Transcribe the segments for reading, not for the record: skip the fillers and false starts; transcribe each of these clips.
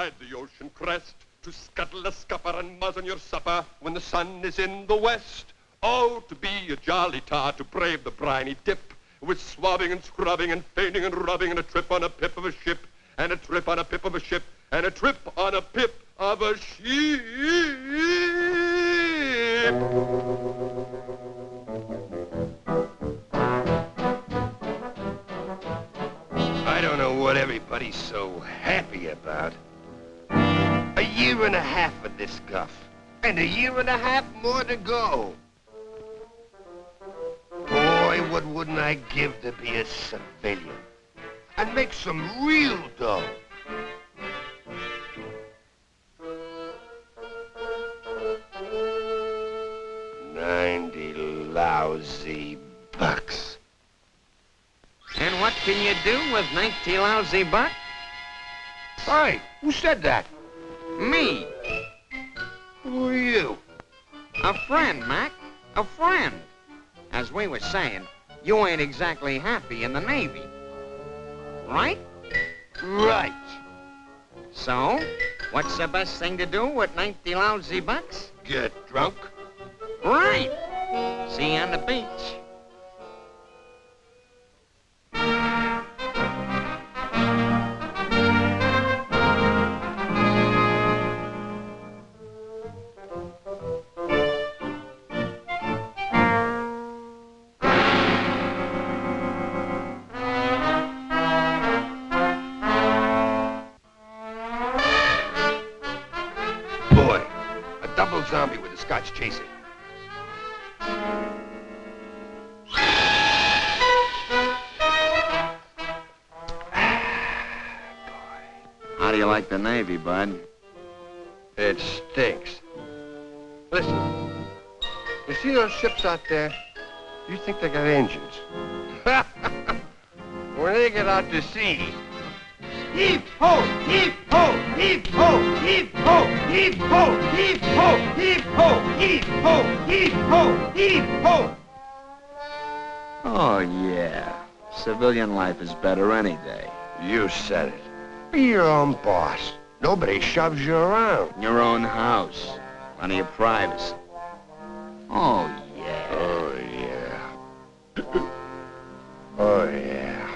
ride the ocean crest, to scuttle a scupper and muzzen your supper when the sun is in the west. Oh, to be a jolly tar, to brave the briny dip, with swabbing and scrubbing and fainting and rubbing, and a trip on a pip of a ship, and a trip on a pip of a ship, and a trip on a pip of a ship. I don't know what everybody's so happy about. A year and a half of this guff, and a year and a half more to go. Boy, what wouldn't I give to be a civilian and make some real dough. $90 lousy bucks. And what can you do with 90 lousy bucks? Hey, who said that? Me. Who are you? A friend, Mac. A friend. As we were saying, you ain't exactly happy in the Navy. Right? Right. So, what's the best thing to do with 90 lousy bucks? Get drunk? Right. See you on the beach. Zombie with a Scotch chaser. How do you like the Navy, Bud? It stinks. Listen, you see those ships out there? You think they got engines. When they get out to sea, heave ho, heave ho, heave ho, heave ho, heave ho, heave ho, heave ho, heave ho, heave ho, heave ho. Oh, yeah. Civilian life is better any day. You said it. Be your own boss. Nobody shoves you around. Your own house. Plenty of privacy. Oh, yeah. Oh, yeah. Oh, yeah.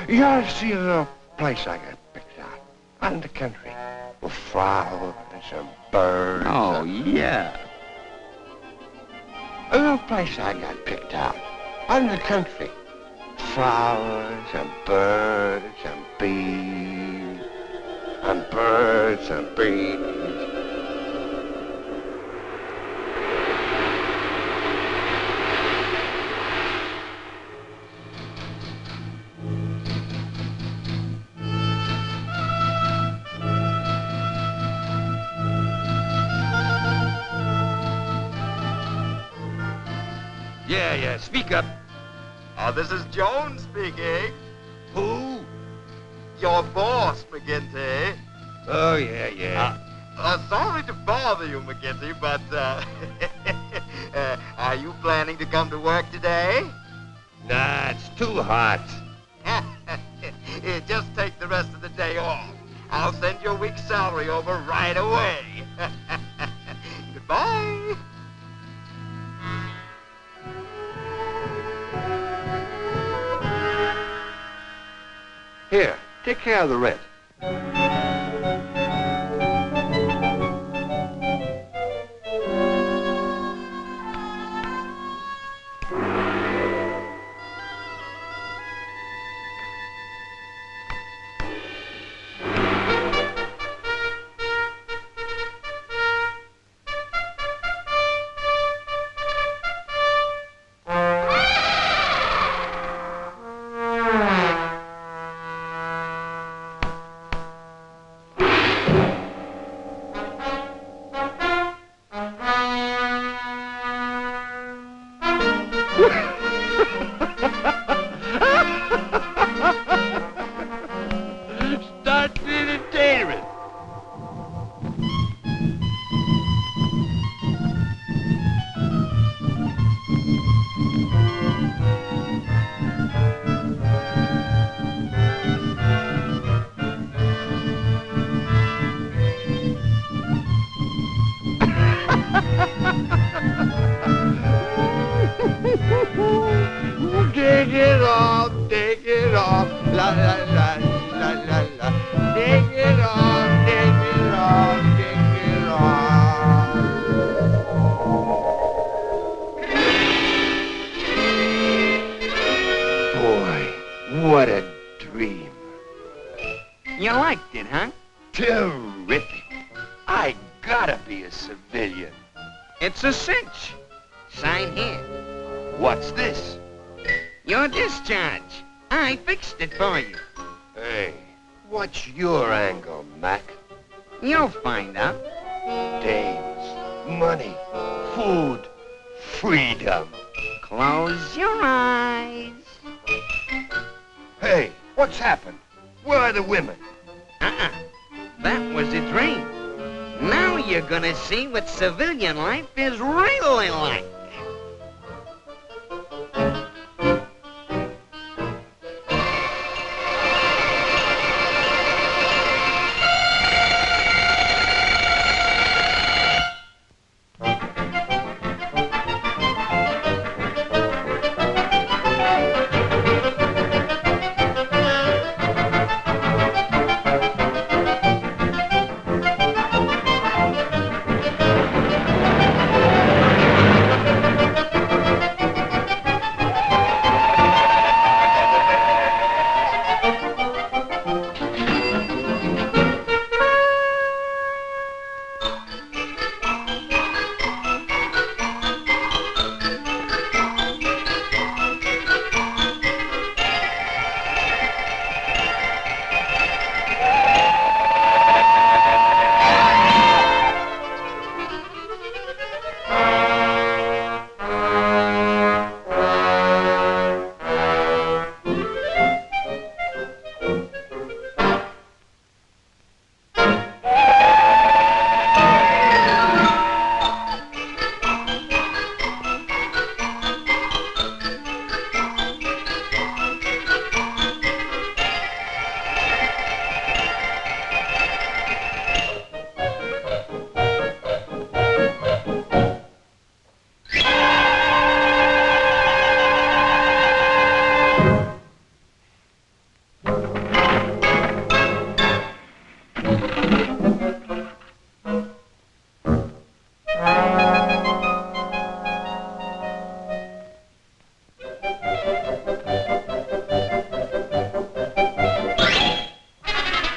You ought to see a little place I got picked out in the country with flowers and birds. Oh, yeah. A little place I got picked out in the country. Flowers and birds and bees and birds and bees. Yeah, speak up. This is Jones speaking. Who? Your boss, McGinty. Oh, yeah. Sorry to bother you, McGinty, but, are you planning to come to work today? Nah, it's too hot. Just take the rest of the day off. I'll send your week's salary over right away. Goodbye. Here, take care of the rent. Start the entertainment. What a dream. You liked it, huh? Terrific. I gotta be a civilian. It's a cinch. Sign here. What's this? Your discharge. I fixed it for you. Hey, what's your angle, Mac? You'll find out. Dames, money, food, freedom. Close your eyes. Hey, what's happened? Where are the women? That was a dream. Now you're gonna see what civilian life is really like.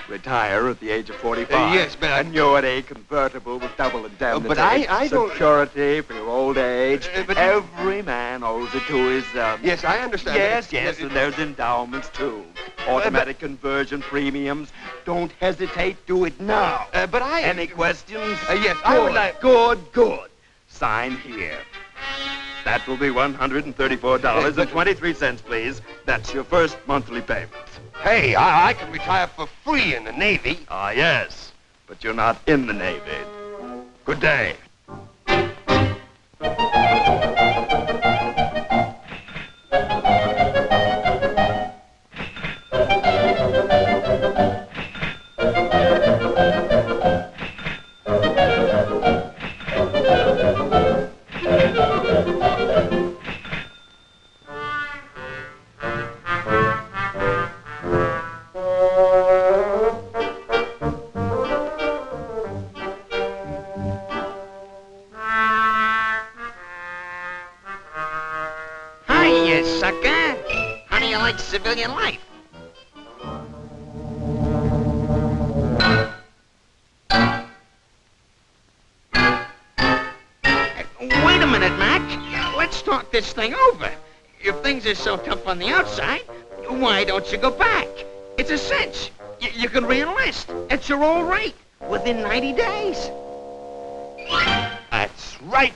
Retire at the age of 45. Yes, but And you're at a convertible with double indemnity. but I don't... Security for your old age. But- Every man owes it to his... Yes, I understand. Yes, and there's endowments, too. Automatic conversion premiums. Don't hesitate. Do it now. But I... Any questions? yes, I would like... Good. Sign here. That will be $134.23, please. That's your first monthly payment. Hey, I can retire for free in the Navy. Ah, yes. But you're not in the Navy. Good day. Hiya, sucker. How do you like civilian life? Wait a minute, Mac. Let's talk this thing over. If things are so tough on the outside, why don't you go back? It's a cinch. You can re-enlist at your old rate within 90 days. That's right.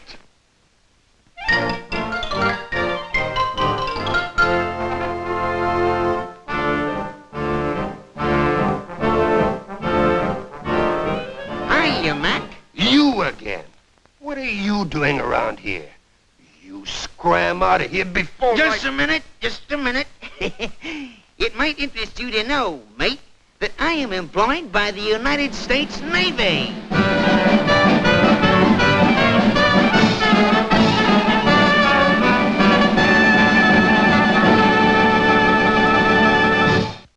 Hiya, Mac. You again. What are you doing around here? You scram out of here before Just a minute. It might interest you to know, mate, that I am employed by the United States Navy.